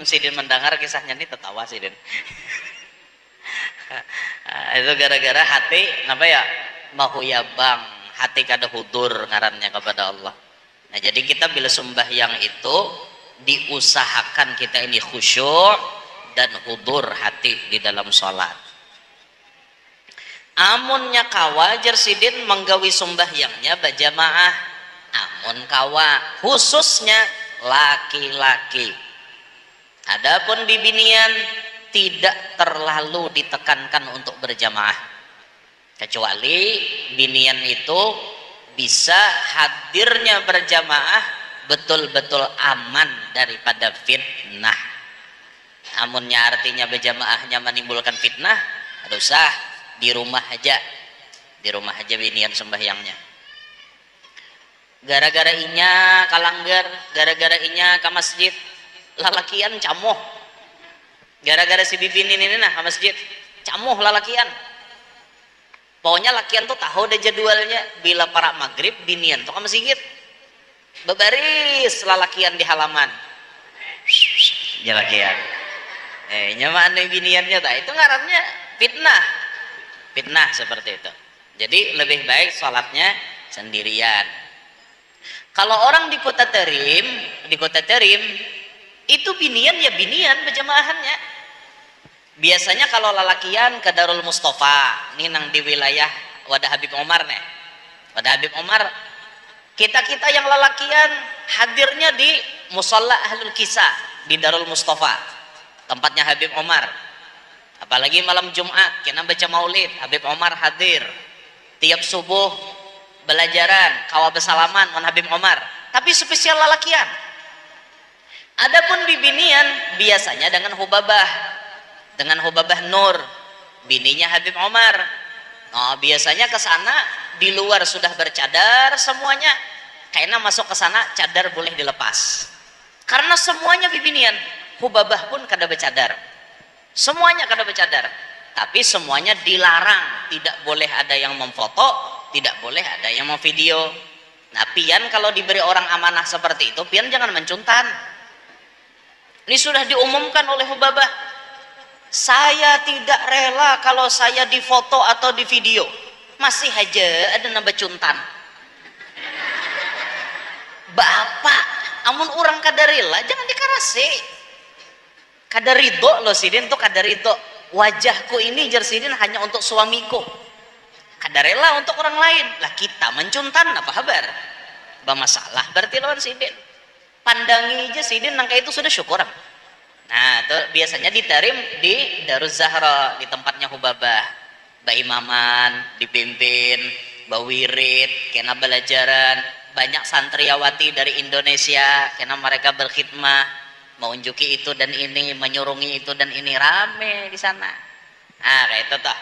Sidin mendengar kisahnya ini tertawa Sidin. Itu gara-gara hati kenapa ya mau ya bang hati kada hudur ngarannya kepada Allah. Nah jadi kita bila sembahyang itu diusahakan kita ini khusyuk dan hudur hati di dalam sholat. Amunnya kawajar Sidin menggawi sembahyangnya berjamaah, amun kawa khususnya laki-laki. Adapun bibinian tidak terlalu ditekankan untuk berjamaah, kecuali binian itu bisa hadirnya berjamaah betul-betul aman daripada fitnah. Amunnya artinya berjamaahnya menimbulkan fitnah, ada usah di rumah aja binian sembahyangnya. Gara-gara inya kalanggar, gara-gara inya ke masjid, lalakian camuh. Gara-gara si bibinin ini nah ke masjid camuh lalakian. Pokoknya lakian tuh tahu deh jadwalnya, bila para maghrib binian tuh ke masjid bebaris lalakian di halaman jalakian nyaman biniannya tak itu ngarannya fitnah seperti itu. Jadi lebih baik sholatnya sendirian. Kalau orang di kota terim itu binian ya binian berjamaahannya. Biasanya kalau lalakian ke Darul Mustafa ini nang di wilayah Wadah Habib Omar nih. Wadah Habib Omar kita yang lalakian hadirnya di Musalla Ahlul Kisah di Darul Mustafa tempatnya Habib Omar. Apalagi malam Jumat kita baca maulid, Habib Omar hadir tiap subuh belajaran kawa bersalaman dengan Habib Omar, tapi spesial lalakian. Adapun bibinian biasanya dengan Hubabah Nur, bininya Habib Omar. Oh, biasanya ke sana di luar sudah bercadar semuanya, kayaknya masuk ke sana cadar boleh dilepas. Karena semuanya bibinian, Hubabah pun kada bercadar. Semuanya kada bercadar, tapi semuanya dilarang, tidak boleh ada yang memfoto, tidak boleh ada yang memvideo. Nah, pian kalau diberi orang amanah seperti itu, pian jangan mencuntan. Ini sudah diumumkan oleh Hubabah. Saya tidak rela kalau saya difoto atau di video. Masih aja ada nambah cuntan. Bapak, amun orang kada rela jangan dikarasi. Kada ridho loh Sidin tuh kada ridho. Wajahku ini jar Sidin hanya untuk suamiku. Kada rela untuk orang lain. Lah kita mencuntan apa kabar? Masalah berarti lawan Sidin. Pandangi aja Sidin nangka itu sudah syukur. Nah, itu biasanya ditarim di Daruz Zahra di tempatnya Hubabah. Imaman dipimpin, wirid, kena belajaran, banyak santriawati dari Indonesia, kena mereka berkhidmah, mengunjuki itu dan ini, menyurungi itu dan ini, rame di sana. Nah, kayak itu toh.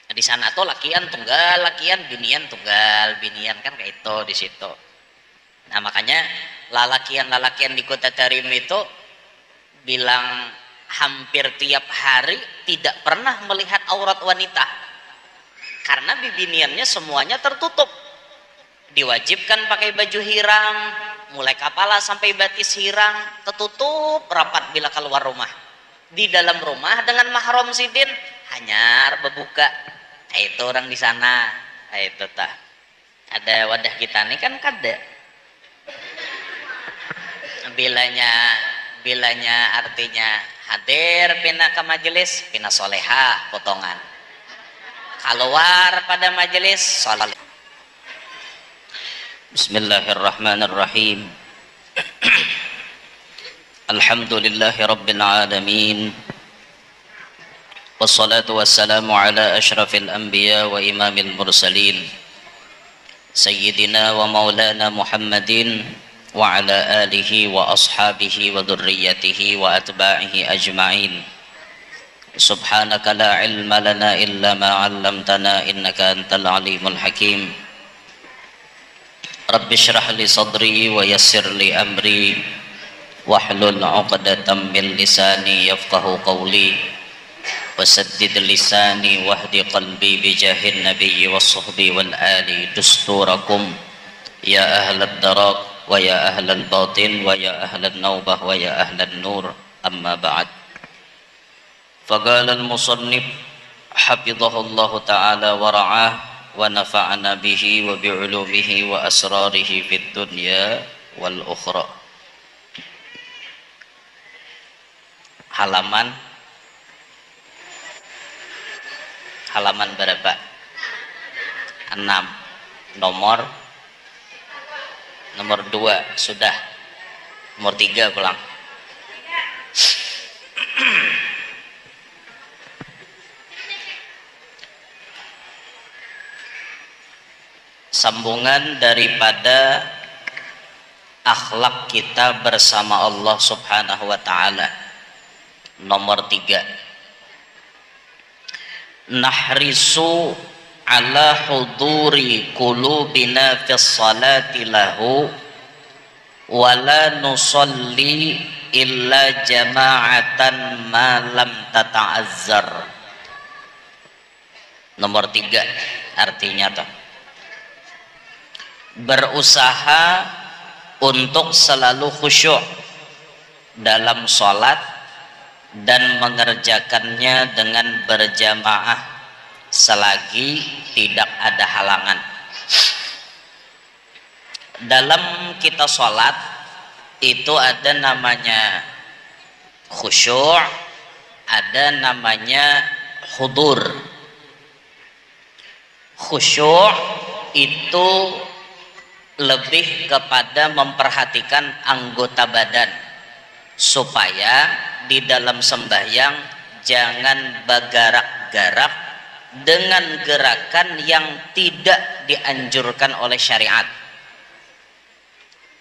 Di sana tuh lakian tunggal, lakian binian tunggal, binian kan kayak itu di situ. Nah, makanya lalakian di kota Tarim itu bilang hampir tiap hari tidak pernah melihat aurat wanita karena bibiniannya semuanya tertutup, diwajibkan pakai baju hirang mulai kepala sampai batis hirang, tertutup rapat bila keluar rumah. Di dalam rumah dengan mahram Sidin hanya berbuka. Nah, itu orang di sana. Nah, itu tah ada wadah kita nih kan kada bilanya artinya hadir pina ke majelis pina solehah potongan, keluar pada majelis sholat. Bismillahirrahmanirrahim. Alhamdulillahi rabbil alamin, wassalatu wassalamu ala ashrafil anbiya wa imamil mursalin sayyidina wa maulana Muhammadin wa ala alihi wa ashabihi wa dhurriyyatihi wa atba'ihi ajma'in. Subhanaka la ilma lana illa ma 'allamtana innaka antal alimul hakim. Rabbi shrah li sadri wa yassir li amri wahlul 'uqdatam min lisani yafqahu qawli wasaddid lisani wahdi qalbi bijahin nabiyyi was suhbi wal ali dusturakum ya ahlad darak ويا أهل الباطن ويا أهل النوبة ويا أهل النور أما بعد فقال المصنف حفظه الله تعالى ورعاه ونفعنا به وبعلومه وأسراره في الدنيا والأخرى. halaman berapa? 6. nomor 2 sudah. Nomor 3 pulang. Sambungan daripada akhlak kita bersama Allah Subhanahu wa taala. Nomor 3. Nahrisu ala huduri qulubina fis salati lahu wa la nusalli illa jama'atan ma lam tata'azzar. Nomor 3 artinya tuh berusaha untuk selalu khusyuk dalam sholat dan mengerjakannya dengan berjamaah selagi tidak ada halangan. Dalam kita sholat itu ada namanya khusyuk, ada namanya hudur. Khusyuk itu lebih kepada memperhatikan anggota badan supaya di dalam sembahyang jangan bergerak-gerak dengan gerakan yang tidak dianjurkan oleh syariat.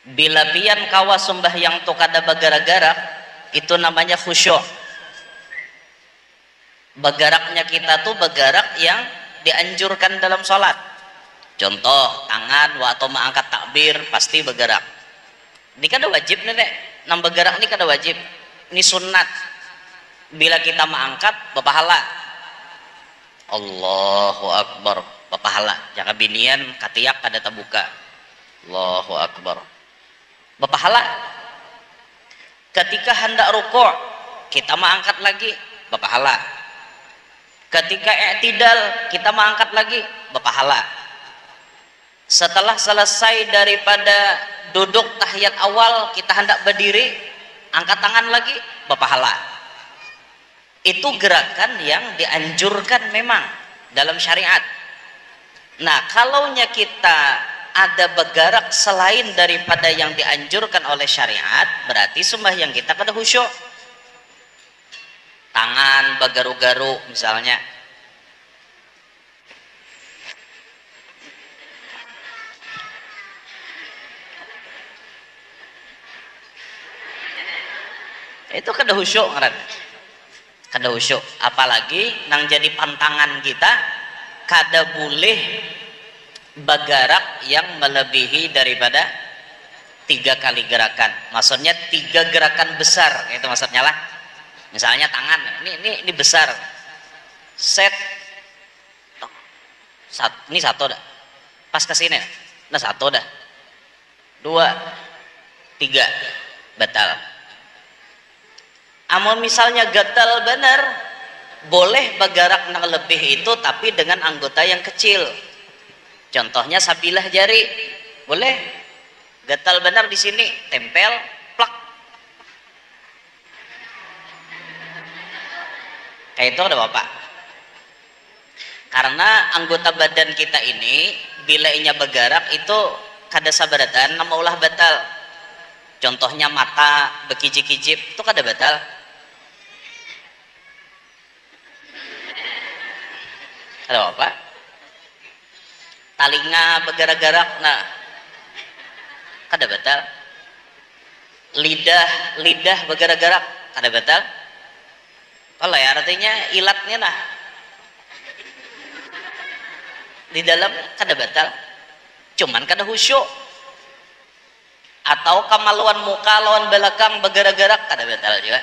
Bila pian kawa sembahyang tu kada bergerak-gerak, itu namanya khusyuk. Bergeraknya kita tuh bergerak yang dianjurkan dalam sholat. Contoh tangan waktu mengangkat takbir pasti bergerak. Ini kada wajib nih dek. Nam bergerak ini kada wajib. Ini sunat. Bila kita mengangkat berpahala. Allahu Akbar berpahala. Jangan binian katiak kada terbuka. Allahu Akbar berpahala. Ketika hendak rukuk kita mengangkat lagi berpahala. Ketika i'tidal kita mengangkat lagi berpahala. Setelah selesai daripada duduk tahiyat awal kita hendak berdiri angkat tangan lagi berpahala. Itu gerakan yang dianjurkan memang dalam syariat. Nah kalaunya kita ada bergerak selain daripada yang dianjurkan oleh syariat, berarti sembahyang kita kada khusyuk. Tangan bergaru-garu misalnya, itu kada khusyuk ngaran. Kada khusyuk. Apalagi nang jadi pantangan kita kada boleh bergerak yang melebihi daripada 3 kali gerakan. Maksudnya 3 gerakan besar, itu maksudnya lah. Misalnya tangan, ini besar. Set. Ini 1 dah. Pas ke sini. Nah 1 dah. 2 3 batal. Amun misalnya gatal benar, boleh bergerak nang lebih itu tapi dengan anggota yang kecil. Contohnya sabilah jari, boleh. Gatal benar di sini, tempel, plak. Kayak itu ada bapak. Karena anggota badan kita ini bila inya bergerak itu kada sabaratan nama ulah batal. Contohnya mata bekijip-kijip itu kada batal. Ada apa? Talinga bergerak-gerak, nah kada batal. Lidah bergerak-gerak, kada batal. Kalau ya artinya ilatnya nah di dalam kada batal. Cuman kada khusyuk. Atau kemaluan muka lawan belakang bergerak-gerak kada batal juga.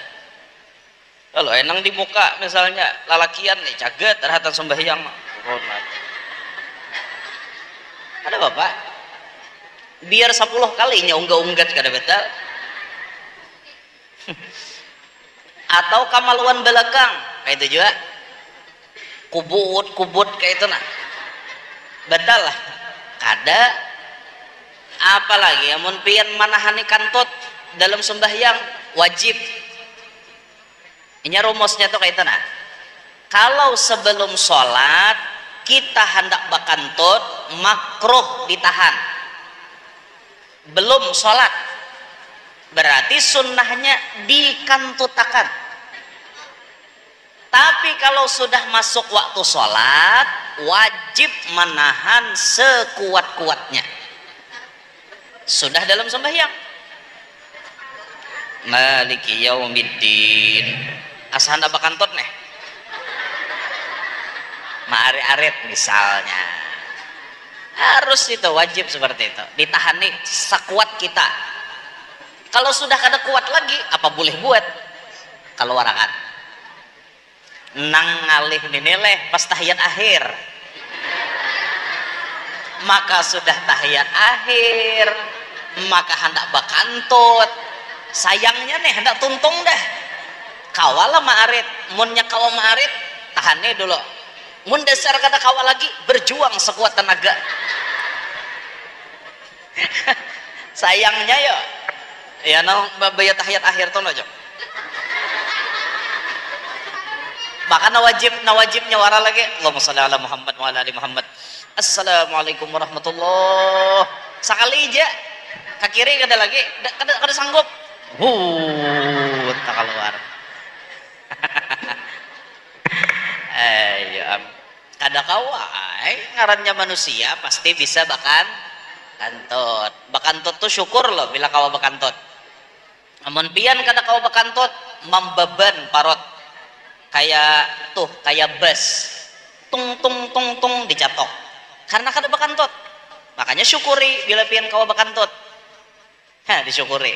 Kalau enang di muka misalnya lalakian nih caget terhadap sembahyang ada bapak. biar 10 kali nya unggah-unggat kada betal. Atau kamaluan belakang kayak itu juga, kubut kayak itu nah betal lah kada. Apalagi amun pian manahani kantut dalam sembahyang wajib. Ini rumusnya tuh kayak itu nah, kalau sebelum sholat kita hendak bakantut makruh ditahan. Belum sholat berarti sunnahnya dikantutakan. Tapi kalau sudah masuk waktu sholat wajib menahan sekuat-kuatnya. Sudah dalam sembahyang maliki yaumiddin asa hendak bakantut nih ma'arit-arit misalnya, harus itu wajib seperti itu, ditahan nih sekuat kita. Kalau sudah kada kuat lagi apa boleh buat? Kalau warakan nang ngalih ninileh pas tahiyat akhir, maka sudah tahiyat akhir maka hendak bakantut, sayangnya nih hendak tuntung dah kawala ma'arit. Munnya kawa ma'arit tahannya dulu, mun dasar kata kawal lagi berjuang sekuat tenaga. Sayangnya ya no bayat tahiyat akhir tuh aja. Bahkan nawajibnya wara lagi Allahumma sholli ala Muhammad wa ala ali Muhammad. Assalamualaikum warahmatullah. Sekali aja ke kiri kada lagi kada sanggup. Tak keluar. Ayo kada kawai ngarannya manusia pasti bisa bakantut. Bakantut tuh syukur loh bila kawa bakantut. Amun pian kada kawa bakantut membeban parot kayak bus tung dicatok karena kada bakantut. Makanya syukuri bila pian kawa bakantut. Disyukuri.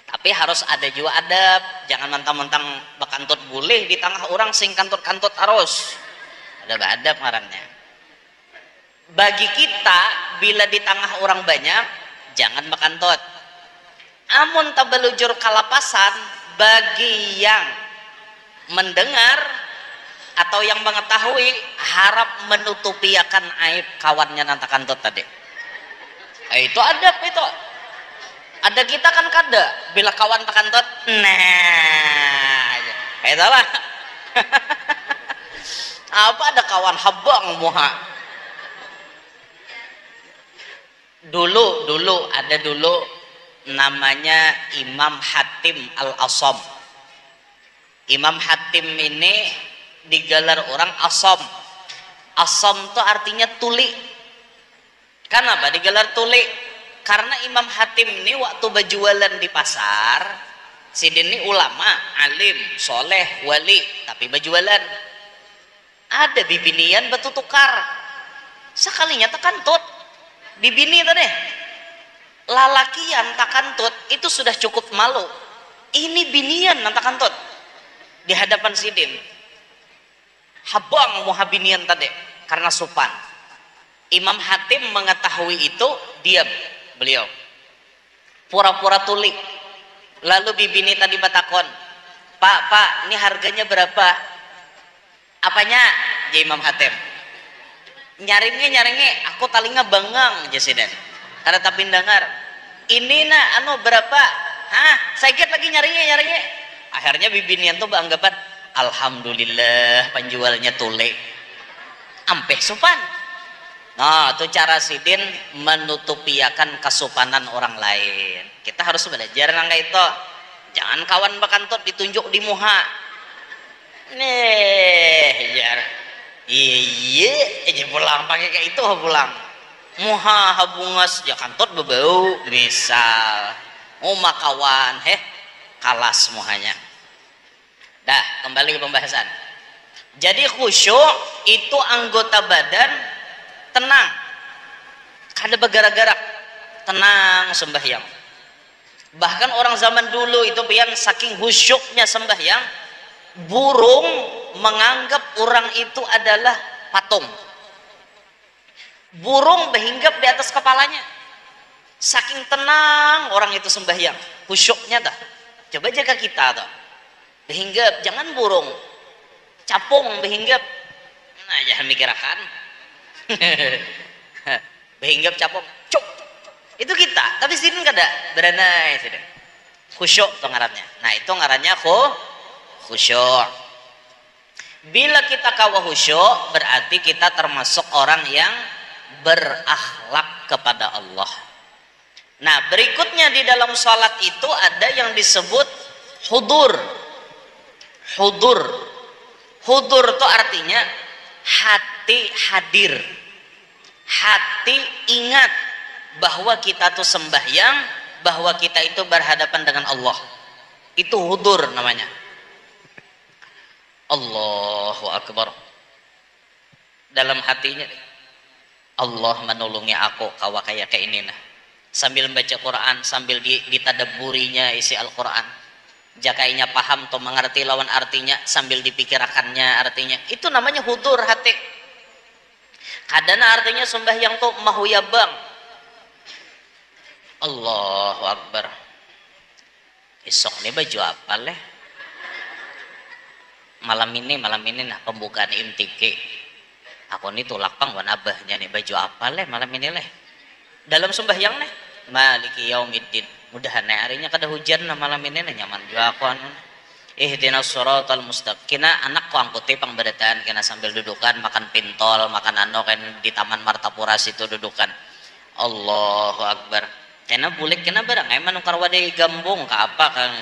Tapi harus ada juga adab, jangan mentang-mentang bakantut boleh di tengah orang sing kantut-kantut arus. Ada adab ngarannya. Bagi kita bila di tengah orang banyak jangan bakantut. Amun tabelujur kalapasan bagi yang mendengar atau yang mengetahui harap menutupiakan aib kawannya nanta kantut tadi. Itu adab itu. Ada kita kan kada bila kawan takantut nah itulah. Apa ada kawan habang muha dulu ada namanya Imam Hatim Al-Asam. Imam Hatim ini digelar orang Asam. Asam itu artinya tuli. Kenapa digelar tuli? Karena Imam Hatim ini waktu berjualan di pasar, sidin ini ulama, alim, soleh, wali, tapi berjualan. Ada bibinian batu tukar. Sekalinya takantut. Bibini tadi. Lalakian takantut itu sudah cukup malu. Ini binian takantut di hadapan sidin. Habang muhabinian tadi karena sopan. Imam Hatim mengetahui itu diam. Beliau pura-pura tuli. Lalu bibini tadi batakon, pak ini harganya berapa? Apanya? Ya Imam Hatim nyaringnya aku talinga bangang jasiden karena tapi dengar ini berapa? Sakit lagi nyaringnya. Akhirnya bibinian tuh beranggapan alhamdulillah penjualnya tuli ampeh sopan. Nah, itu cara sidin menutupiakan kesopanan orang lain. Kita harus belajar nang itu. Jangan kawan bakantut ditunjuk di muha. Jar. Iya, pulang pakai kayak itu pulang. Muha habungas ya kantut bebau misal. Kawan, kalas muhanya. Dah, kembali ke pembahasan. Jadi khusyuk itu anggota badan tenang, kada bergerak-gerak, tenang sembahyang. Bahkan orang zaman dulu itu pian saking khusyuknya sembahyang, burung menganggap orang itu adalah patung. Burung berhinggap di atas kepalanya. Saking tenang orang itu sembahyang, khusyuknya dah. Coba jaga kita tuh. Behinggap, jangan burung. Capung behinggap. Nah, jangan mikirakan. Behinggap capung. Cuk. Itu kita, tapi sidin kada beranai sidin. Khusyuk tuh ngarannya. Nah, itu ngarannya khusyuk. Bila kita kawa khusyuk, berarti kita termasuk orang yang berakhlak kepada Allah. Nah, berikutnya di dalam salat itu ada yang disebut hudur. Hudur itu artinya hati hadir. Hati ingat bahwa kita tuh sembahyang, bahwa kita itu berhadapan dengan Allah. Itu hudur namanya. Allahu Akbar. Dalam hatinya, Allah menolongi aku kawa kayak ini nah. Sambil membaca Quran, sambil ditadaburinya isi Al-Quran, jakainya paham atau mengerti lawan artinya, sambil dipikirakannya artinya, itu namanya hudur hati. Kadana artinya sembahyang tuh mahuyabang. Allahu Akbar. Esok nih baju apa leh? Malam ini nah pembukaan intike. Aku nih tulak pang wanabahnya nih baju apa leh malam ini leh? Dalam sembahyang nih Maliki Yaumiddin, mudahan harinya kada hujan nah malam ini nah nyaman juga aku anu. Ihdinas siratal mustaqim. Kina anak ku angkuti pangberetaan kena sambil dudukan makan pintol, makan anu kan di Taman Martapura situ dudukan. Allahu Akbar. Kena bulik kena barang emang nukar wadai gambung ka apa kan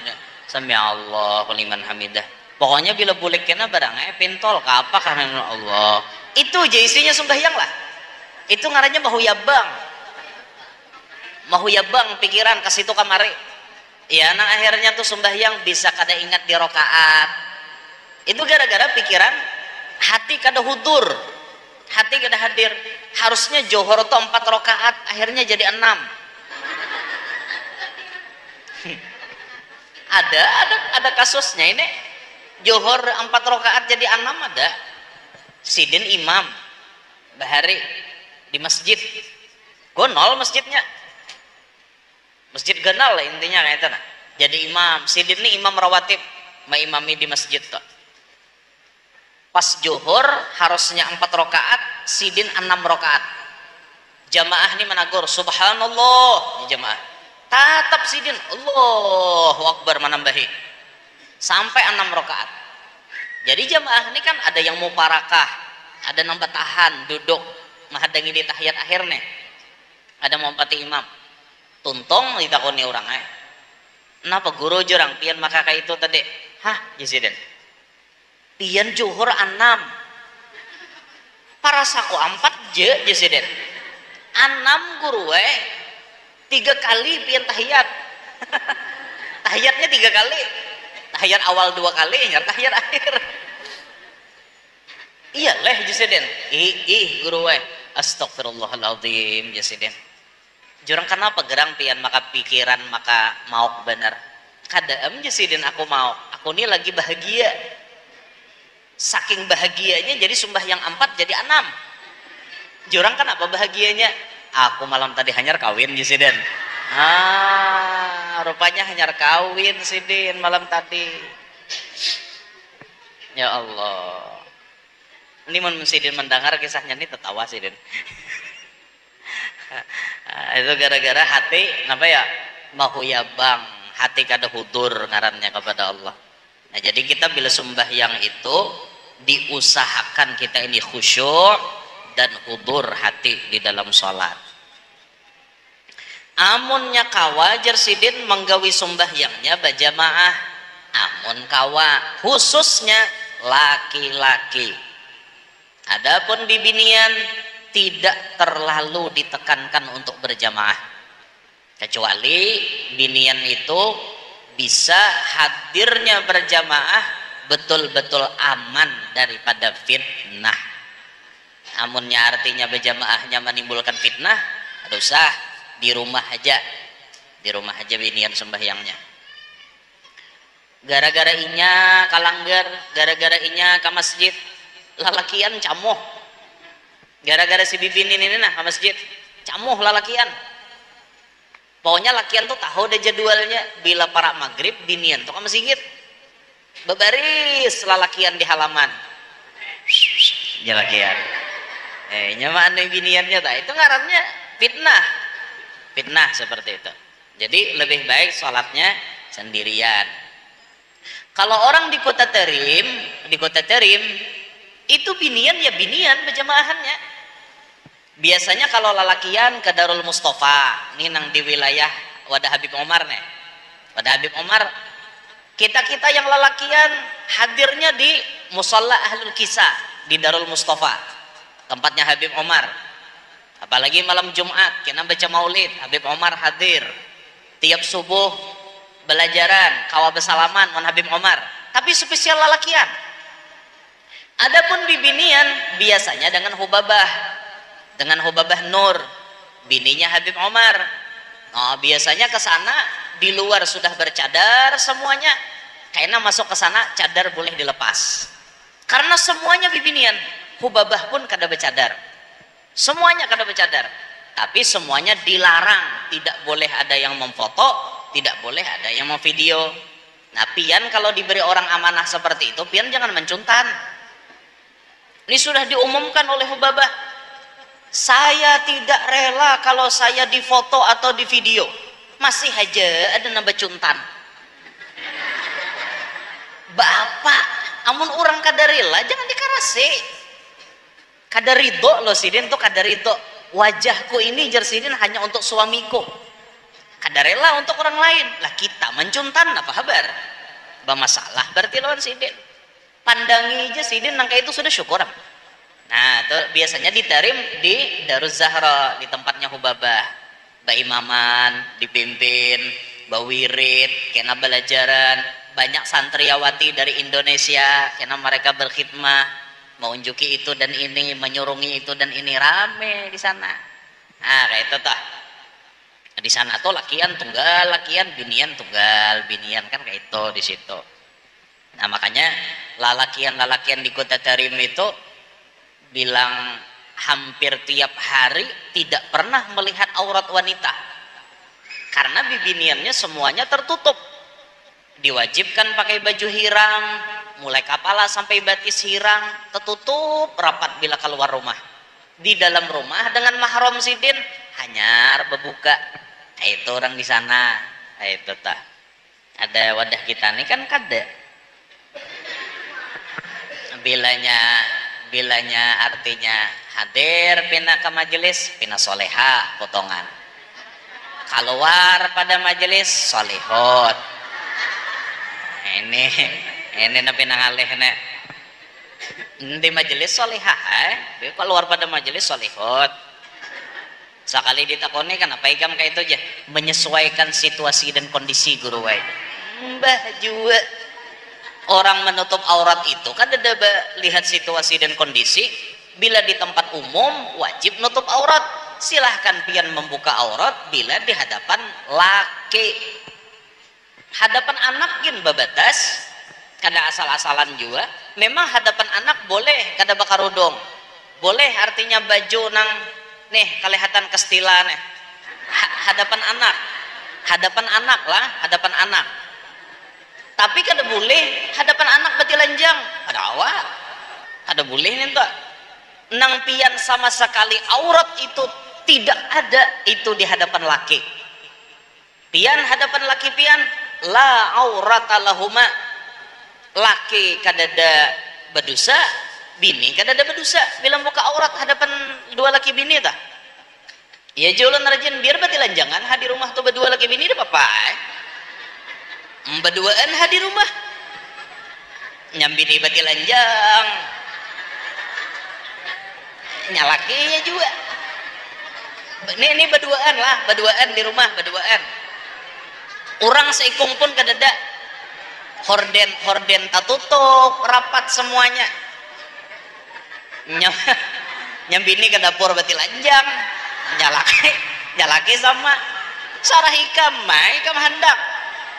sami Allahu liman hamidah. Pokoknya bila bulik kena barang pintol ka apa kan Allah. Itu aja isinya sembahyang lah. Itu ngarannya mahuyabang pikiran ke situ kamari. Ya, nah akhirnya tuh sembahyang bisa kada ingat di rokaat. Itu gara-gara pikiran hati kada hudur, hati kada hadir. Harusnya johor tuh 4 rokaat, akhirnya jadi 6. ada kasusnya ini. Johor 4 rokaat jadi 6 ada. Sidin imam bahari di masjid. Gonol masjidnya. Masjid ganal lah intinya kayak itu nah. Jadi imam, sidin ini imam rawatib, imami di masjid tuh. Pas johor harusnya 4 rakaat, sidin 6 rakaat. Jamaah ini menagur subhanallah ya jamaah. Tatap sidin Allahu Akbar menambahi sampai 6 rakaat. Jadi jamaah ini kan ada yang mau parakah, ada nambah tahan duduk menghadangi di tahiyat akhir nih. Ada mau pati imam. Tuntung ditakoni orang kenapa guru jurang pian maka kayak itu tadi jasiden pian juhur 6 para saku 4 jasiden 6 guru 3 kali pian tahiyat tahiyatnya 3 kali tahiyat awal 2 kali tahiyat akhir iya leh jasiden guru astagfirullahaladzim jasiden jurang kenapa gerang pian maka pikiran maka mau benar kada jasidin aku mau aku ini lagi bahagia saking bahagianya jadi sembahyang 4 jadi 6 jurang kenapa bahagianya aku malam tadi hanyar kawin jasidin rupanya hanyar kawin sidin malam tadi ya Allah ini sidin mendengar kisahnya ini tertawa sidin itu gara-gara hati apa ya mahuyabang hati kada hudur ngarannya kepada Allah. Nah jadi kita bila sembahyang itu diusahakan kita ini khusyuk dan hudur hati di dalam sholat. Amunnya kawajar sidin menggawi sembahyangnya berjamaah, amun kawa khususnya laki-laki. Adapun bibinian tidak terlalu ditekankan untuk berjamaah, kecuali binian itu bisa hadirnya berjamaah betul-betul aman daripada fitnah. Amunnya artinya berjamaahnya menimbulkan fitnah, ada usah di rumah aja binian sembahyangnya. Gara-gara inya kalanggar, gara-gara inya ke masjid, lalakian camuh. Gara-gara si bibinin ini nah ke masjid camuh lalakian Pokoknya lakian tuh tahu deh jadwalnya, bila para maghrib binian tuh ke masjid bebaris lalakian di halaman jalakian nyamaan biniannya tak itu ngarannya fitnah, fitnah seperti itu. Jadi lebih baik sholatnya sendirian. Kalau orang di kota Terim itu binian ya binian berjamaahannya. Biasanya kalau lalakian ke Darul Mustafa ini nang di wilayah Wadah Habib Omar nih, Wadah Habib Omar, kita yang lalakian hadirnya di Musalla Ahlul Kisah di Darul Mustafa, tempatnya Habib Omar. Apalagi malam Jumat kita baca maulid, Habib Omar hadir tiap subuh, belajaran kawa bersalaman on Habib Omar, tapi spesial lalakian. Adapun bibinian biasanya dengan Hubabah Nur, bininya Habib Omar. Oh, biasanya ke sana di luar sudah bercadar semuanya, karena masuk ke sana cadar boleh dilepas. Karena semuanya bibinian, Hubabah pun kada bercadar. Semuanya kada bercadar. Tapi semuanya dilarang, tidak boleh ada yang memfoto, tidak boleh ada yang memvideo. Nah, pian kalau diberi orang amanah seperti itu, pian jangan mencuntan. Ini sudah diumumkan oleh Hubabah. Saya tidak rela kalau saya difoto atau di video. Masih aja ada nambah cuntan. Bapak, amun orang kada rela jangan dikarasi. Kada ridho loh sidin tuh, kada ridho. Wajahku ini jar sidin hanya untuk suamiku. Kada rela untuk orang lain. Lah kita mencuntan apa kabar? Masalah berarti lawan sidin. Pandangi aja sidin nangka itu sudah syukur. Nah, tuh biasanya ditarim di Daruz Zahra, di tempatnya Hubabah. Imaman dipimpin, wirid, kena belajaran, banyak santriawati dari Indonesia, kena mereka berkhidmah, mengunjuki itu dan ini, menyurungi itu dan ini, rame di sana. Nah, kayak itu tuh. Di sana tuh lakian tunggal, lakian binian tunggal, binian kan kayak itu di situ. Nah, makanya lalakian di Kota Tarim itu bilang hampir tiap hari tidak pernah melihat aurat wanita karena bibiniannya semuanya tertutup, diwajibkan pakai baju hirang mulai kepala sampai batis hirang, tertutup rapat bila keluar rumah. Di dalam rumah dengan mahram sidin hanya berbuka. Nah, itu orang di sana. Nah, itu tah ada wadah kita nih kan kada bilanya artinya hadir pina ke majelis pina soleha potongan, keluar pada majelis solehot. Ini nabi nangaleh nek di majelis soleha, keluar pada majelis solehot. Sekali ditakoni kenapa ikam kayak itu aja, menyesuaikan situasi dan kondisi guru wae. Mbah juga orang menutup aurat itu kan ada lihat situasi dan kondisi. Bila di tempat umum wajib nutup aurat, silahkan pian membuka aurat bila di hadapan laki. Hadapan anak gin babatas, kada asal-asalan juga. Memang hadapan anak boleh kada bakarudung, boleh artinya baju nang nih kelihatan kestilan nih. Hadapan anak lah, hadapan anak. Tapi kada boleh hadapan anak betilanjang, ada awak, kada boleh nih tak. Nang pian sama sekali aurat itu tidak ada itu di hadapan laki. Pian hadapan laki pian la aurata lahuma, laki kadada berdosa, bini kadada berdosa. Bilang buka aurat hadapan dua laki bini tah. Ya jualan rajin biar betilanjangan hadir rumah tuh berdua laki bini deh papa. Berduaan hadir rumah nyambini betilanjang nyalakinya juga. Ini berduaan lah, berduaan di rumah, berduaan. Orang seikung pun kadada horden tutup rapat semuanya. Nyambini ke dapur betilanjang nyalaki sama sarah ikam hendak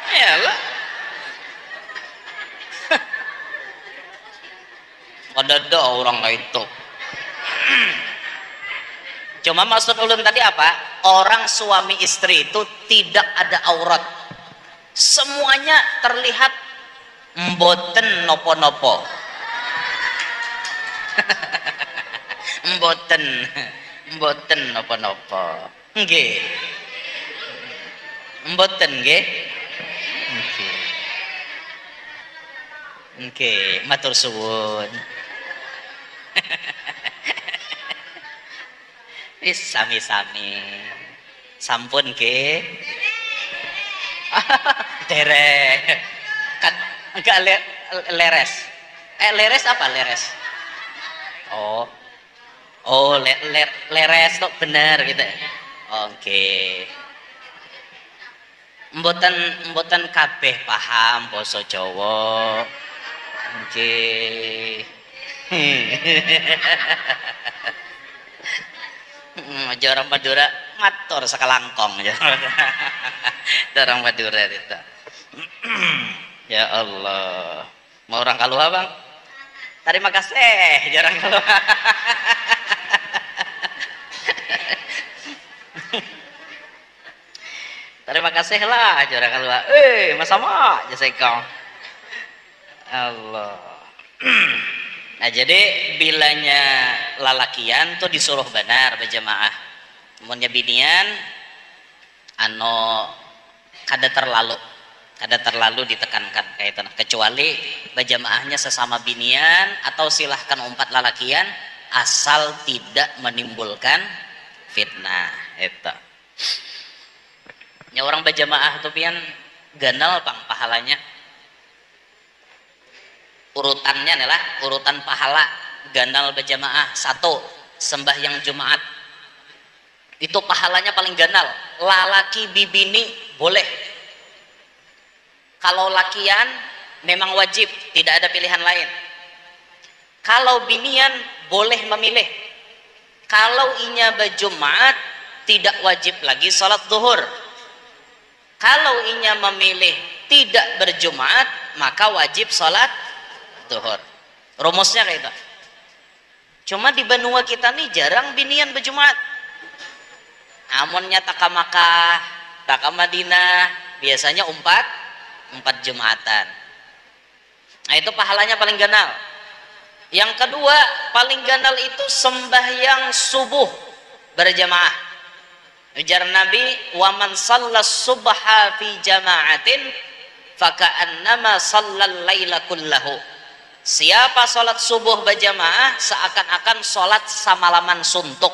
ya lah. Ada orang kayak itu. Cuma maksud ulun tadi apa? orang suami istri itu tidak ada aurat, semuanya terlihat mboten nopo-nopo. mboten nopo-nopo nggih, mboten nggih. Nggih, matur suwun. Wis sami-sami. Sampun nggih. Derek. Kan enggak leres. Leres apa leres? Oh. Oh, leres kok bener gitu. Oke. Mboten kabeh paham basa Jawa. Nggih. Aja orang Madura matur sakalangkong ya. Orang Madura itu. Ya Allah. Mau orang Kalua, Bang? Terima kasih, jarang Kalua. Terima kasih lah, jarang Kalua. Sama jasa kau. Allah. Nah, jadi bilanya lalakian tuh disuruh benar berjamaah. Munnya binian kada terlalu ditekankan kayak itu, kecuali berjamaahnya sesama binian atau silahkan umpat lalakian asal tidak menimbulkan fitnah itu. Ya orang berjamaah tuh pian ganal pang pahalanya. Urutannya adalah urutan pahala ganal berjamaah. 1, sembahyang Jumat. Itu pahalanya paling ganal. Lalaki bibini boleh. Kalau lakian memang wajib, tidak ada pilihan lain. Kalau binian boleh memilih. Kalau inya berjumat tidak wajib lagi sholat zuhur. Kalau inya memilih tidak berjumat maka wajib sholat zuhur. Rumusnya kayak itu. Cuma di benua kita nih jarang binian berjumat. Amunnya taka Makkah, taka Madinah, biasanya umpat Jumatan. Nah itu pahalanya paling ganal. Yang kedua paling ganal itu sembahyang subuh berjamaah. Ujar Nabi, wa man shallas subha fi jama'atin faka'annama shallal laila kullahu. Siapa sholat subuh berjamaah seakan-akan sholat samalaman suntuk.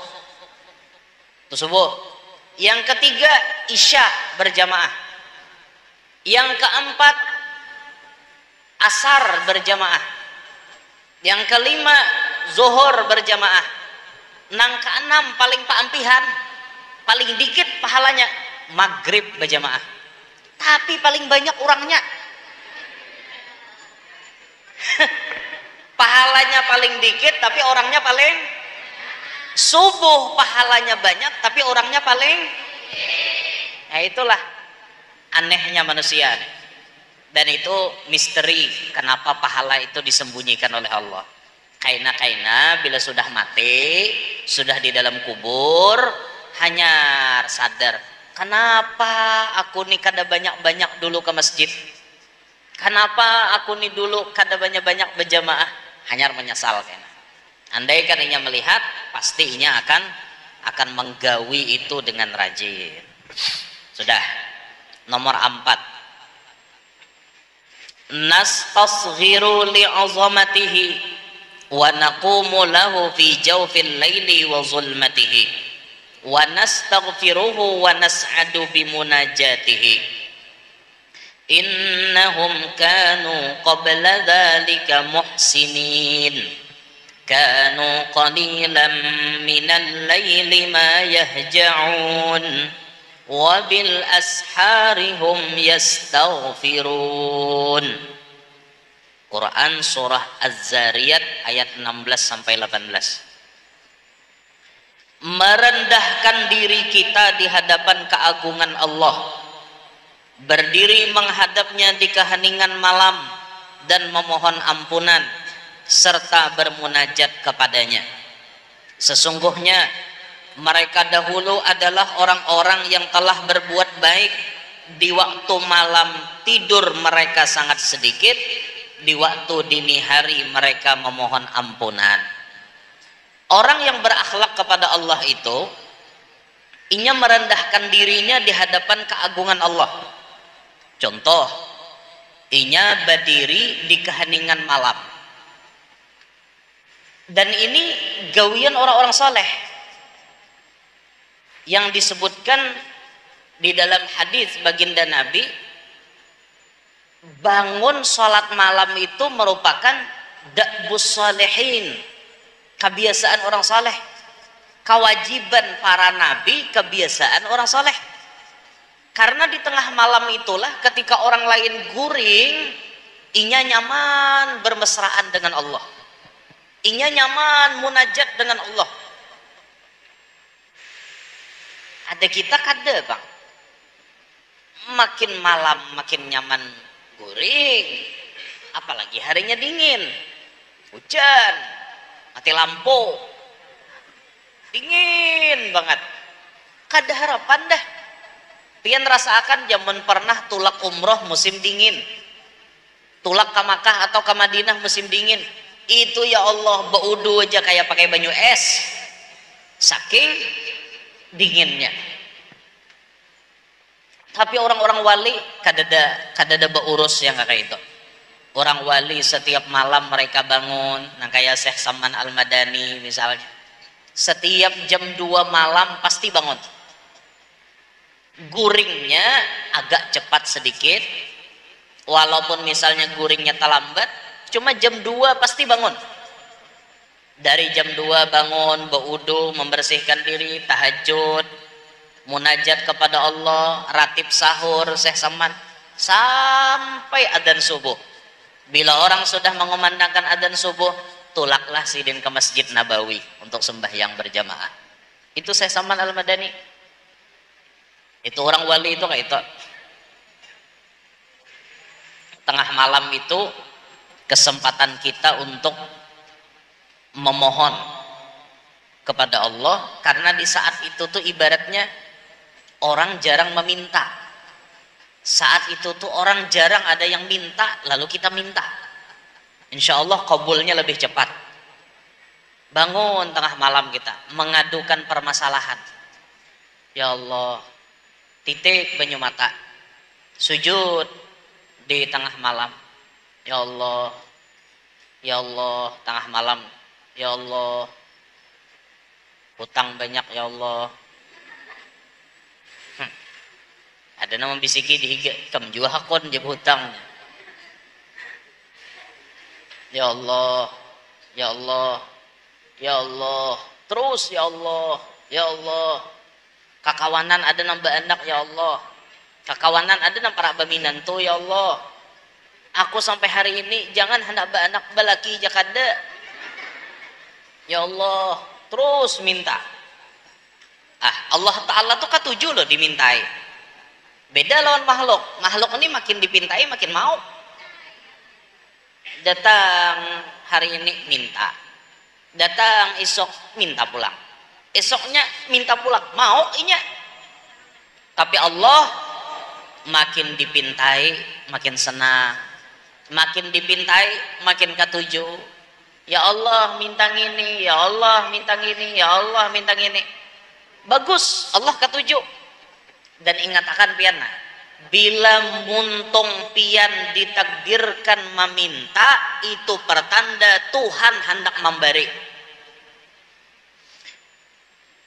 Itu subuh. Yang ketiga isya berjamaah. Yang keempat asar berjamaah. Yang kelima zuhur berjamaah. Nang keenam paling paampihan, paling dikit pahalanya maghrib berjamaah. Tapi paling banyak orangnya. Pahalanya paling dikit tapi orangnya paling. Subuh pahalanya banyak tapi orangnya paling. Nah itulah anehnya manusia. Dan itu misteri kenapa pahala itu disembunyikan oleh Allah. Kaina bila sudah mati, sudah di dalam kubur, hanya sadar, kenapa aku nih kada banyak-banyak dulu ke masjid, kenapa aku nih dulu kada banyak-banyak berjamaah, hanya menyesal. Andai kan inya melihat, pasti inya akan menggawi itu dengan rajin. Sudah. Nomor 4, nastasghiru li'azamatihi wa naqumu lahu fi jawfil laili wa zulmatihi wa nastaghfiruhu wa nas'adu bimunajatihi innahum kanu qabla dhalika muhsinin kanu qalilan minal laili ma yahja'un wabil asharihum yastaghfirun. Quran surah Az-Zariyat ayat 16 sampai 18. Merendahkan diri kita di hadapan keagungan Allah, berdiri menghadapnya di keheningan malam dan memohon ampunan serta bermunajat kepadanya. Sesungguhnya mereka dahulu adalah orang-orang yang telah berbuat baik. Di waktu malam tidur mereka sangat sedikit, di waktu dini hari mereka memohon ampunan. Orang yang berakhlak kepada Allah itu inya merendahkan dirinya di hadapan keagungan Allah. Contoh, inya berdiri di keheningan malam, dan ini gawian orang-orang saleh yang disebutkan di dalam hadis baginda Nabi, bangun sholat malam itu merupakan da'bus salihin, kebiasaan orang saleh, kewajiban para nabi, kebiasaan orang saleh. Karena di tengah malam itulah ketika orang lain guring, inya nyaman bermesraan dengan Allah, inya nyaman munajat dengan Allah. Ada kita kada bang, makin malam makin nyaman guring, apalagi harinya dingin, hujan, mati lampu, dingin banget, kada harapan dah. Pian rasakan zaman pernah tulak umroh musim dingin, tulak ke Makkah atau ke Madinah musim dingin, itu ya Allah baudu aja kayak pakai banyu es, saking dinginnya. Tapi orang-orang wali kadada beurus yang kayak itu. Orang wali setiap malam mereka bangun, nah kayak Syekh Saman Al-Madani misalnya, setiap jam 2 malam pasti bangun. Guringnya agak cepat sedikit, walaupun misalnya guringnya terlambat, cuma jam 2 pasti bangun. Dari jam 2 bangun, berwudu, membersihkan diri, tahajud, munajat kepada Allah, ratib sahur Syekh Saman sampai adzan subuh. Bila orang sudah mengumandangkan adzan subuh, tulaklah sidin ke Masjid Nabawi untuk sembahyang berjamaah. Itu Syekh Saman Al-Madani. Itu orang wali itu kayak itu. Tengah malam itu kesempatan kita untuk memohon kepada Allah, karena di saat itu tuh ibaratnya orang jarang meminta. Saat itu tuh orang jarang ada yang minta, lalu kita minta. Insya Allah kabulnya lebih cepat. Bangun tengah malam kita mengadukan permasalahan. Ya Allah, titik banyu mata, sujud di tengah malam. Ya Allah, ya Allah, tengah malam. Ya Allah, hutang banyak ya Allah. Ada nama bisiki di higa kam juga hakon je hutang. Ya Allah, ya Allah, ya Allah, terus ya Allah, ya Allah. Kakawanan ada nambah anak ya Allah, kakawanan ada nambah para baminantu ya Allah. Aku sampai hari ini jangan hendak anak balaki jakada. Ya Allah, terus minta. Allah Ta'ala tuh ketujuh loh dimintai. Beda lawan makhluk. Makhluk ini makin dipintai makin mau. Datang hari ini minta, datang esok minta pulang, esoknya minta pulang, mau inya. Tapi Allah makin dipintai makin senang, makin dipintai makin ketujuh. Ya Allah minta gini, ya Allah minta gini, ya Allah minta gini. Bagus, Allah ketujuh. Dan ingat akan piana, bila muntung pian ditakdirkan meminta, itu pertanda Tuhan hendak memberi.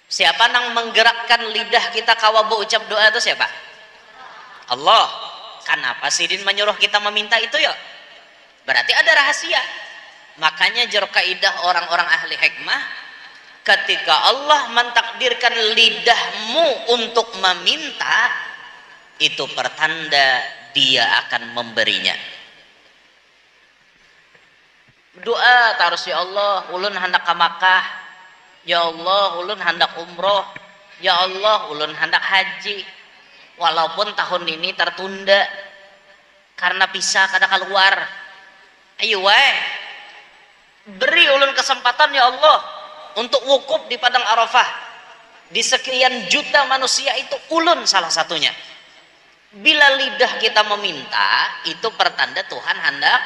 Siapa yang menggerakkan lidah kita kawabu ucap doa itu siapa? Allah. Kenapa sidin menyuruh kita meminta itu ya? Berarti ada rahasia. Makanya jar kaidah orang-orang ahli hikmah, ketika Allah mentakdirkan lidahmu untuk meminta, itu pertanda Dia akan memberinya. Doa terus, ya Allah ulun hendak ke Makkah, ya Allah ulun hendak umroh, ya Allah ulun hendak haji, walaupun tahun ini tertunda karena pisah kada keluar. Ayo beri ulun kesempatan ya Allah untuk wukuf di padang Arafah. Di sekian juta manusia itu ulun salah satunya. Bila lidah kita meminta, itu pertanda Tuhan hendak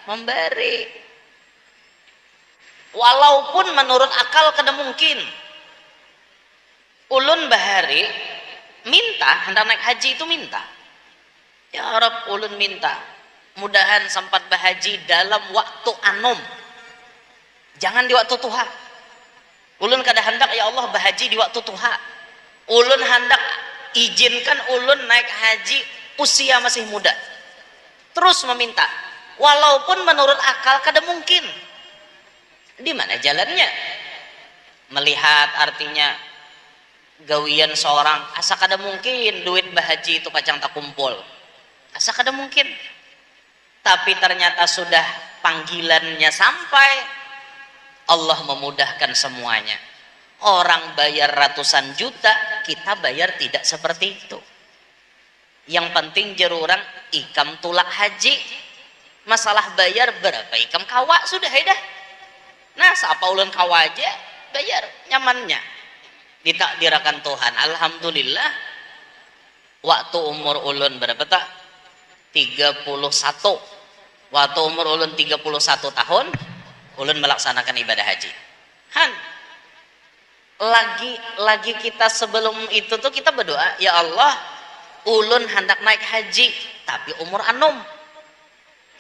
memberi. Walaupun menurut akal kada mungkin. Ulun bahari minta, hendak naik haji itu minta. Ya Rab, ulun minta. Mudahan sempat bahaji dalam waktu anom. Jangan di waktu tuha. Ulun kada hendak ya Allah bahaji di waktu tuha. Ulun hendak izinkan ulun naik haji usia masih muda. Terus meminta. Walaupun menurut akal kada mungkin. Di mana jalannya? Melihat artinya gawian seorang, asa kada mungkin duit bahaji itu pacang tak kumpul. Asa kada mungkin. Tapi ternyata sudah panggilannya sampai, Allah memudahkan semuanya. Orang bayar ratusan juta, kita bayar tidak seperti itu. Yang penting jerurang ikam tulak haji. Masalah bayar berapa ikam kawa sudah dah. Nah, siapa ulun kawa aja bayar nyamannya. Ditakdirkan Tuhan. Alhamdulillah. Waktu umur ulun berapa tak? 31. Waktu umur ulun 31 tahun, ulun melaksanakan ibadah haji. Han, lagi kita sebelum itu tuh kita berdoa, ya Allah, ulun hendak naik haji, tapi umur anom.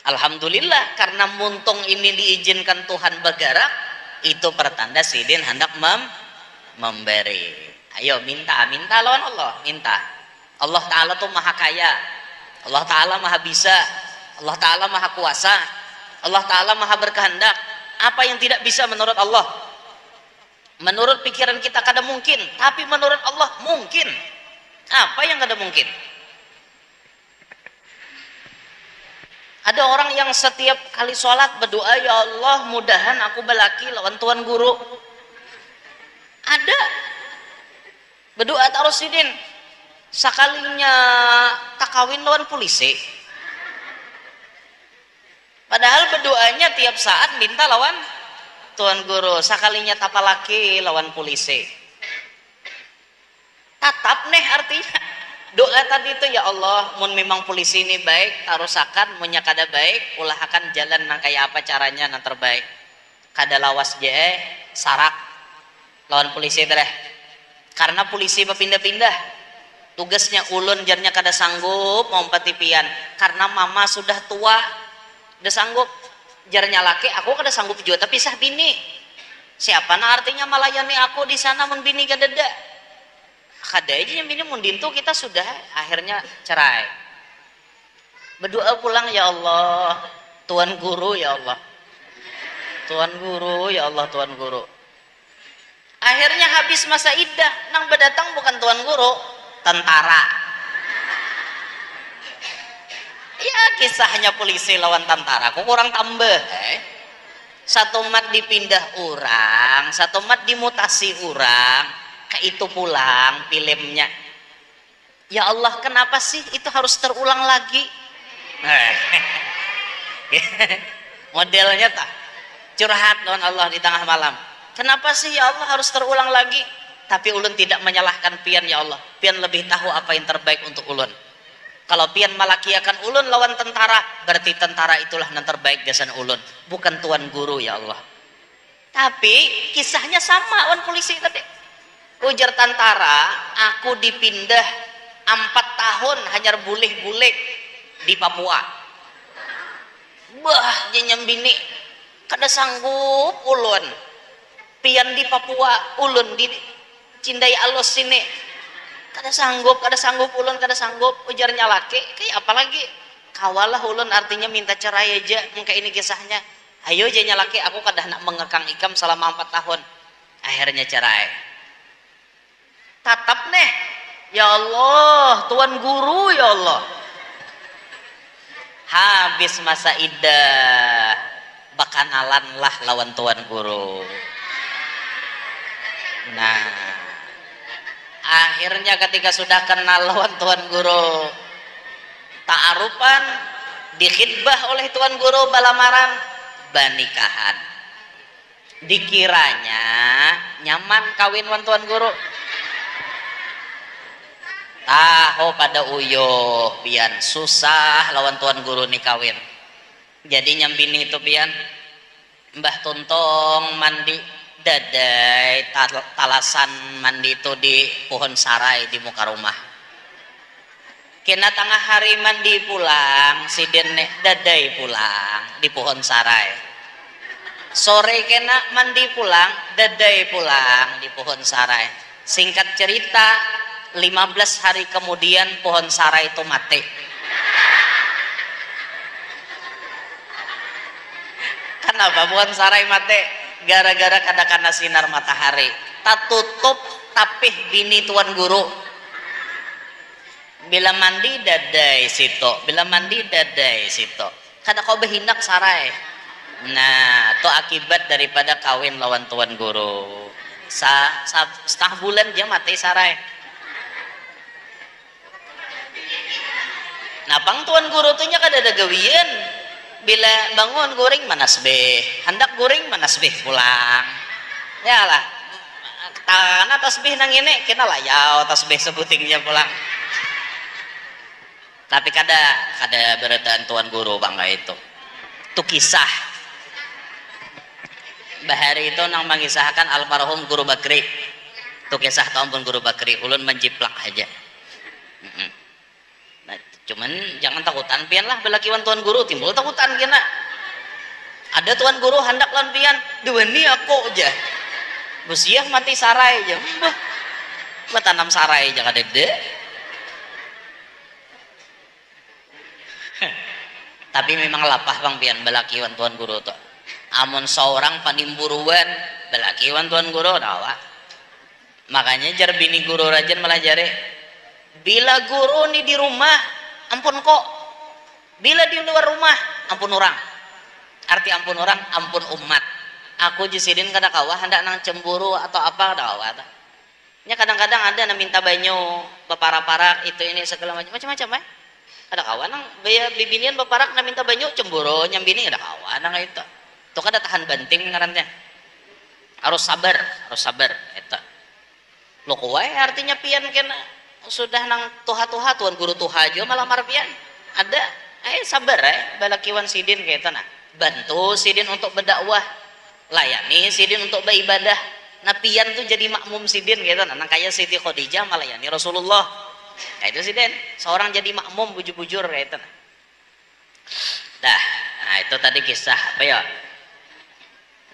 Alhamdulillah, karena muntung ini diizinkan Tuhan bergerak, itu pertanda sidin hendak memberi. Ayo minta lawan Allah, minta. Allah Ta'ala tuh maha kaya, Allah Ta'ala maha bisa, Allah Ta'ala maha kuasa, Allah Ta'ala maha berkehendak. Apa yang tidak bisa menurut Allah? Menurut pikiran kita kada mungkin, tapi menurut Allah mungkin. Apa yang kada mungkin? Ada orang yang setiap kali sholat berdoa, ya Allah mudahan aku balaki lawan tuan guru. Ada berdoa taruh sidin, sakalinya tak kawin lawan polisi. Padahal berdoanya tiap saat minta lawan tuan guru, sakalinya tapalaki lawan polisi. Tatap nih artinya doa tadi itu, ya Allah mun memang polisi ini baik tarusakan, munnya kada baik ulahakan jalan nang kayak apa caranya nang terbaik. Kada lawas je sarak lawan polisi teh. Karena polisi berpindah-pindah. Tugasnya ulun jarnya kada sanggup mau patipian karena mama sudah tua. Udah sanggup jarnya laki, aku kada sanggup juga tapi sah bini. Siapa nah artinya melayani aku di sana mun bini kada ada. Kada aja yang bini mun dintu kita sudah akhirnya cerai. Berdoa pulang, ya Allah, tuan guru ya Allah. Tuan guru ya Allah, tuan guru. Akhirnya habis masa iddah, nang berdatang bukan tuan guru, tentara. Ya kisahnya polisi lawan tentara, aku kurang tambah. Satu mat dipindah orang, satu mat dimutasi orang, ke itu pulang filmnya. Ya Allah, kenapa sih itu harus terulang lagi? Modelnya tak curhat lawan Allah di tengah malam. Kenapa sih ya Allah harus terulang lagi? Tapi ulun tidak menyalahkan pian, ya Allah. Pian lebih tahu apa yang terbaik untuk ulun. Kalau pian malakiakan ulun lawan tentara, berarti tentara itulah yang terbaik gasan ulun, bukan tuan guru ya Allah. Tapi kisahnya sama lawan polisi tadi. Ujar tentara, aku dipindah 4 tahun hanya bulik-bulik di Papua. Bah, jenyam bini kada sanggup ulun. Pian di Papua, ulun di Cindai Alus sini. Kada sanggup ulun, kada sanggup. Ujarnya laki, kayak apa lagi? Kawalah ulun artinya minta cerai aja. Mungkin ini kisahnya. Ayo aja laki, aku kada nak mengekang ikam selama 4 tahun. Akhirnya cerai. Tatap nih, ya Allah, tuan guru ya Allah. Habis masa iddah, bakanalan lah lawan tuan guru. Nah, akhirnya ketika sudah kenal lawan tuan guru, ta'arupan, dikhidbah oleh tuan guru balamaran, banikahan. Dikiranya nyaman kawin wan tuan guru. tahu pada uyuh pian susah lawan tuan guru nih kawin. Jadi nyambini itu pian Mbah Tuntong mandi dadai talasan mandi itu di pohon sarai di muka rumah. Kena tengah hari mandi pulang si dene dadai pulang di pohon sarai. Sore kena mandi pulang dadai pulang di pohon sarai. Singkat cerita 15 hari kemudian pohon sarai itu mati. Kenapa pohon sarai mati? Gara-gara kadang-kadang sinar matahari. Tak tutup tapih bini tuan guru. Bila mandi dadai situ, bila mandi dadai situ. Kada kau berhindak sarai. Nah, itu akibat daripada kawin lawan tuan guru. Setengah bulan dia mati sarai. Nah, bang tuan guru tuh nya kada ada gawian. Bila bangun goreng manasbih, hendak goreng manasbih pulang. Ya lah, tangan tasbih nang ini kena layau tasbih sebutingnya pulang. Tapi kada beretaan tuan guru bangga itu. Itu kisah. Bahari itu nang mengisahkan almarhum Guru Bakri. Itu kisah tahun Guru Bakri. Ulun menjiplak aja. Nah, cuman jangan takutan pian lah belakiwan tuan guru timbul takutan kena. Ada tuan guru hendak lan pian duweni aku aja. Busiah mati sarai aja. Mbah tanam sarai jangan gede. Tapi memang lapah bang pian belakiwan tuan guru tuh. Amun seorang panimburuan belakiwan tuan guru dawa. Makanya jar bini guru rajin malah jare bila guru nih di rumah ampun kok, bila di luar rumah ampun orang. Arti ampun orang ampun umat. Aku jisidin kada kawah hendak nang cemburu atau apa dawa. Nya kadang-kadang ada nang minta banyu beparak-parak itu ini segala macam-macam ada kawan nang bibinian beparak nang minta banyu cemburu nyambini ada kawan nang itu. Tuh kada tahan banting ngarannya. Harus sabar eta. Lo kuai artinya pian kena sudah nang tuha-tuha tuan guru tuha aja malah marpian. Ada sabar balakiwan sidin kayak tanah. Bantu sidin untuk berdakwah. Layani sidin untuk beribadah. Nah pian tuh jadi makmum sidin kayak tanah. Nang kaya Siti Khadijah melayani Rasulullah. Nah itu sidin seorang jadi makmum bujur-bujur kayak tanah. Dah, nah itu tadi kisah apa ya?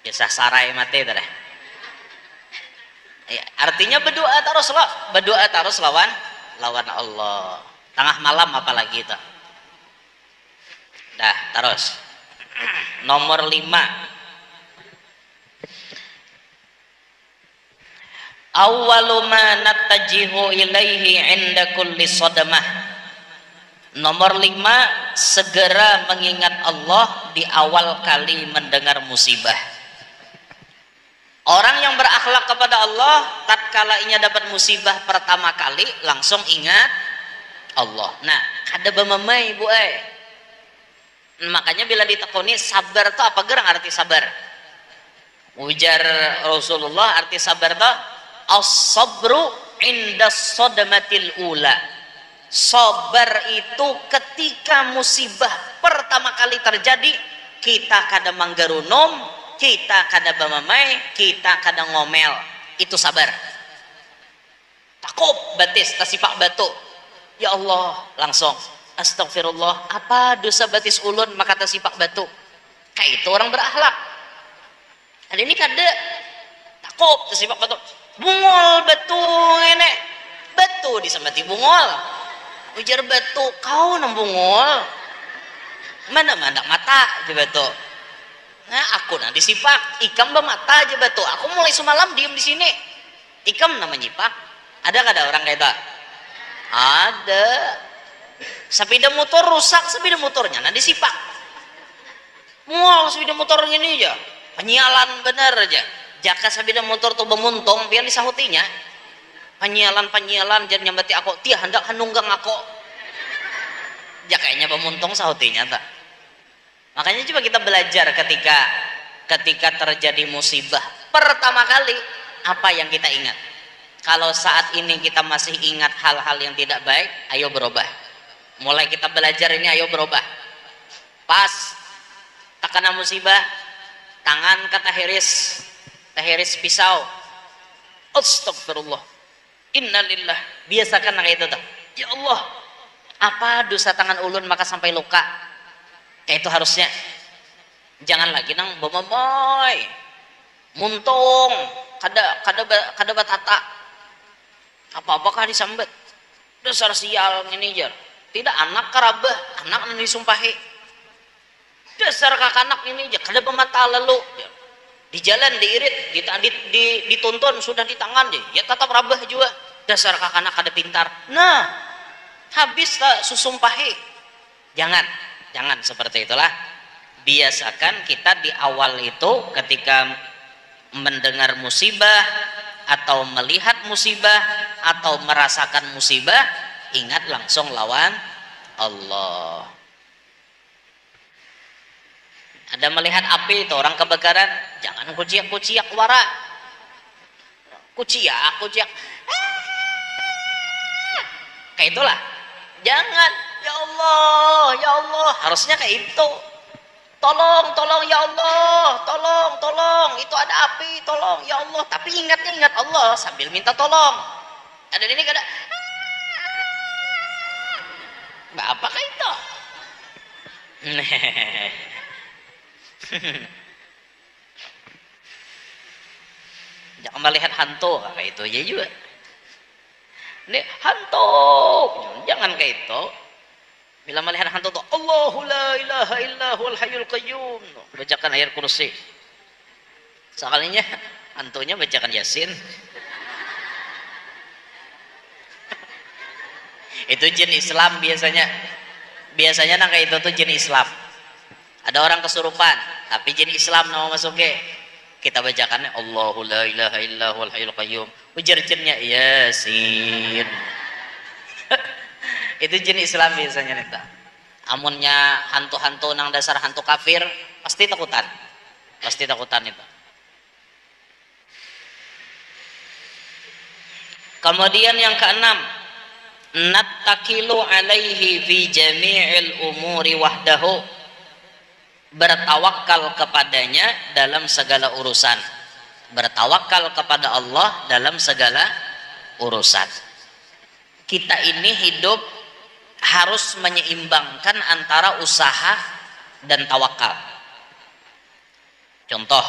Kisah sarai mati tadi. Ya, artinya berdoa terus lawan Allah. Tengah malam apalagi itu. Dah, terus. Nomor 5. Awwalu ma nattajihu ilaihi 'inda kulli sadamah. Nomor 5, segera mengingat Allah di awal kali mendengar musibah. Orang yang berakhlak kepada Allah tatkala inya dapat musibah pertama kali langsung ingat Allah. Nah, kada bememai Bu Makanya bila ditekuni sabar itu apa gerang arti sabar? Ujar Rasulullah arti sabar itu as-sabru inda sadamatil ula. Sabar itu ketika musibah pertama kali terjadi kita kada manggarunom, kita kada bamamai, kita kada ngomel, itu sabar. Takut batis tasipak batu, ya Allah langsung astagfirullah, apa dosa batis ulun maka tasipak batu. Kayak itu orang berakhlak. Ada ini kada takut tasipak batu, bungol batu ini, batu disambati bungol. Ujar batu kau nang bungol, mana mata je batu. Nah aku nanti sipak ikam bermata aja batu. Aku mulai semalam diem di sini. Ikam nama nyipak. Ada kada orang kayak itu? Ada. Sepeda motor rusak sepeda motornya nanti sipak. Mual sepeda motor ini aja. Penyialan bener aja. Jaka sepeda motor tuh bemuntung biar disahutinya. Penyialan jadi nyambati aku. Tia hendak hanunggang aku. Jakanya bemuntung sahutinya tak. Makanya coba kita belajar ketika terjadi musibah pertama kali apa yang kita ingat. Kalau saat ini kita masih ingat hal-hal yang tidak baik, ayo berubah. Mulai kita belajar ini, ayo berubah. Pas terkena musibah, tangan ke tahiris pisau, astagfirullah, innalillah. Biasakan kayak itu tuh. Ya Allah, apa dosa tangan ulun maka sampai luka? Kayak itu harusnya. Jangan lagi nang bomomoy, muntung, kada batata. Apa-apakah disambet? Dasar sial ini jar. Tidak anak karabah, anak yang disumpahi. Dasar kakanak ini jar, kada pemata lalu. Jar. Di jalan diirit, dituntun sudah di tangan je. Ya tetap rabah juga. Dasar kakanak kada pintar. Nah, habis tak susumpahi. Jangan seperti itulah. Biasakan kita di awal itu ketika mendengar musibah atau melihat musibah atau merasakan musibah, ingat langsung lawan Allah. Ada melihat api itu orang kebakaran, jangan kuciak wara, kuciak kayak itulah. Jangan, ya Allah, harusnya kayak itu. Tolong ya Allah, tolong, itu ada api, tolong ya Allah. Tapi ingat Allah sambil minta tolong. Ada ini kada, nggak apa kayak itu. Jangan melihat hantu kayak itu aja juga. Ini hantu, jangan kayak itu. Bila melihat hantu tuh, Allahu la ilaha illa huwal hayyul qayyum. Bacakan ayat kursi. Sekalinya hantunya bacakan Yasin. Itu jin Islam biasanya. Biasanya nang kayak itu tuh jin Islam. Ada orang kesurupan, tapi jin Islam nama masuknya. Kita bacakannya Allahu la ilaha illa huwal hayyul qayyum. Ujar jinnya Yasin. Itu jin Islam biasanya nih. Amunnya hantu-hantu nang dasar hantu kafir pasti takutan itu. Kemudian yang keenam, nattakilu alaihi fi jami'il umuri wahdahu, bertawakal kepadanya dalam segala urusan. Bertawakal kepada Allah dalam segala urusan. Kita ini hidup harus menyeimbangkan antara usaha dan tawakal. Contoh,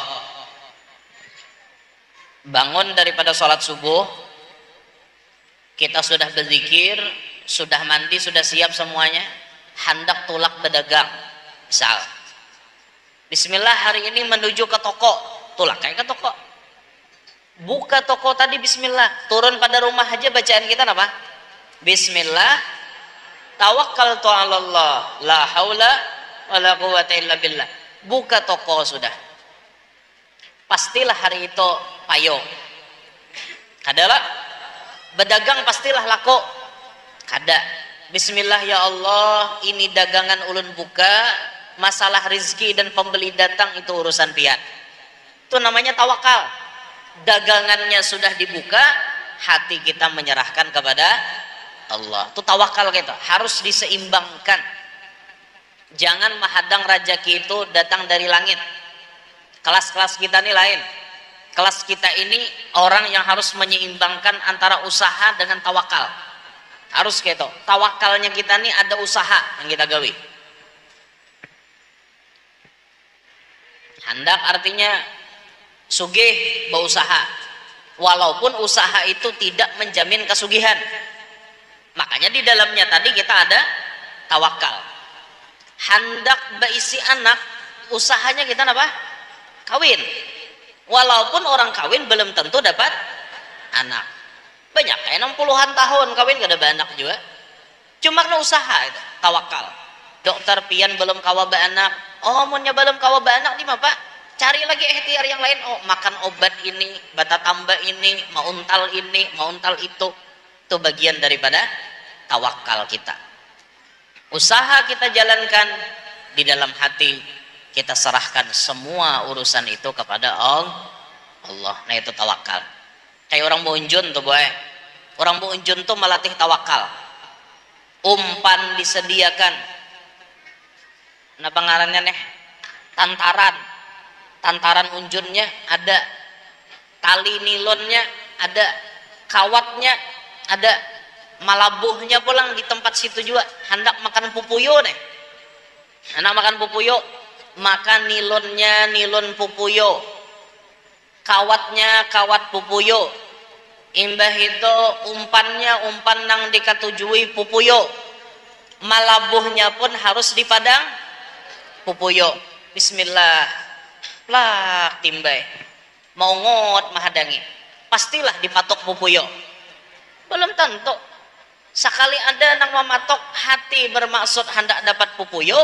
bangun daripada sholat subuh, kita sudah berzikir, sudah mandi, sudah siap semuanya, hendak tulak berdagang. Misal, bismillah hari ini menuju ke toko, tulak kayak ke toko. Buka toko tadi bismillah, turun pada rumah aja bacaan kita apa? Bismillah, tawakkaltu 'ala Allah, la haula wala quwwata illa billah. Buka toko sudah. Pastilah hari itu payung. Kadalah berdagang pastilah laku. Kada. Bismillah ya Allah, ini dagangan ulun buka, masalah rizki dan pembeli datang itu urusan pian. Itu namanya tawakal. Dagangannya sudah dibuka, hati kita menyerahkan kepada Allah. Itu tawakal kita, harus diseimbangkan. Jangan menghadang rezeki itu datang dari langit. Kelas-kelas kita ini lain. Kelas kita ini orang yang harus menyeimbangkan antara usaha dengan tawakal. Harus gitu. Tawakalnya kita ini ada usaha yang kita gawi. Hendak artinya sugih berusaha. Walaupun usaha itu tidak menjamin kesugihan. Makanya di dalamnya tadi kita ada tawakal. Hendak berisi anak, usahanya kita apa? Kawin. Walaupun orang kawin belum tentu dapat anak. Banyak kayak 60-an tahun kawin gak ada anak juga. Cuma kena usaha itu, tawakal. Dokter pian belum kawa anak. Oh, munnya belum kawa anak di mana Pak? Cari lagi ikhtiar yang lain. Oh, makan obat ini, bata tambah ini, mauntal ini, mauntal itu. Itu bagian daripada tawakal kita. Usaha kita jalankan di dalam hati, kita serahkan semua urusan itu kepada Allah. Nah itu tawakal. Kayak orang Bunjun tuh boy. Orang Bunjun tuh melatih tawakal. Umpan disediakan. Nah pengarannya nih tantaran. Tantaran unjunnya ada. Tali nilonnya ada. Kawatnya ada. Malabuhnya pulang di tempat situ juga. Hendak makan pupuyo nih. Hendak makan pupuyo. Maka nilonnya nilon pupuyo. Kawatnya kawat pupuyo. Imbah itu umpannya umpan nang dikatujui pupuyo. Malabuhnya pun harus di padang pupuyo. Bismillah. Plak timbai. Mau ngot mahadangi. Pastilah dipatok pupuyo. Belum tentu. Sekali ada nang mematok hati bermaksud hendak dapat pupuyo,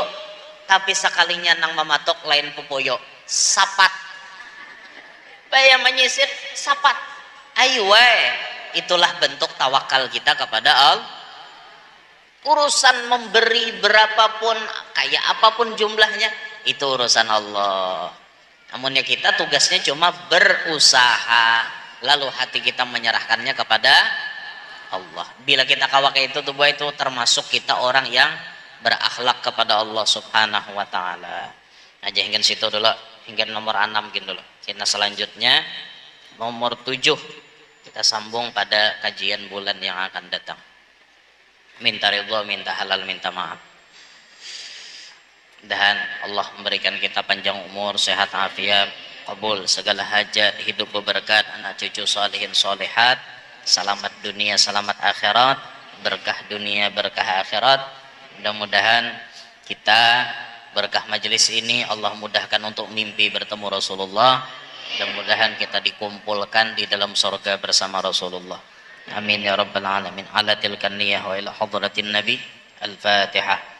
tapi sekalinya nang mematok lain pupuyo. Sapat. Bayang menyisir sapat. Ayo itulah bentuk tawakal kita kepada Allah. Urusan memberi berapapun, kayak apapun jumlahnya, itu urusan Allah. Namun ya kita tugasnya cuma berusaha, lalu hati kita menyerahkannya kepada Allah. Bila kita kawak itu tuh itu termasuk kita orang yang berakhlak kepada Allah Subhanahu wa taala. Aja hingga situ dulu, hingga nomor 6 gitu dulu. Kita selanjutnya nomor 7 kita sambung pada kajian bulan yang akan datang. Minta ridho, minta halal, minta maaf. Dan Allah memberikan kita panjang umur, sehat afiat, kabul segala hajat, hidup berberkat, anak cucu salihin solihat, selamat dunia, selamat akhirat, berkah dunia, berkah akhirat. Mudah-mudahan kita berkah majelis ini Allah mudahkan untuk mimpi bertemu Rasulullah. Mudah-mudahan kita dikumpulkan di dalam surga bersama Rasulullah. Amin ya rabbal alamin. Ala tilkan niyah wa ila hadratin nabi. Al-Fatihah.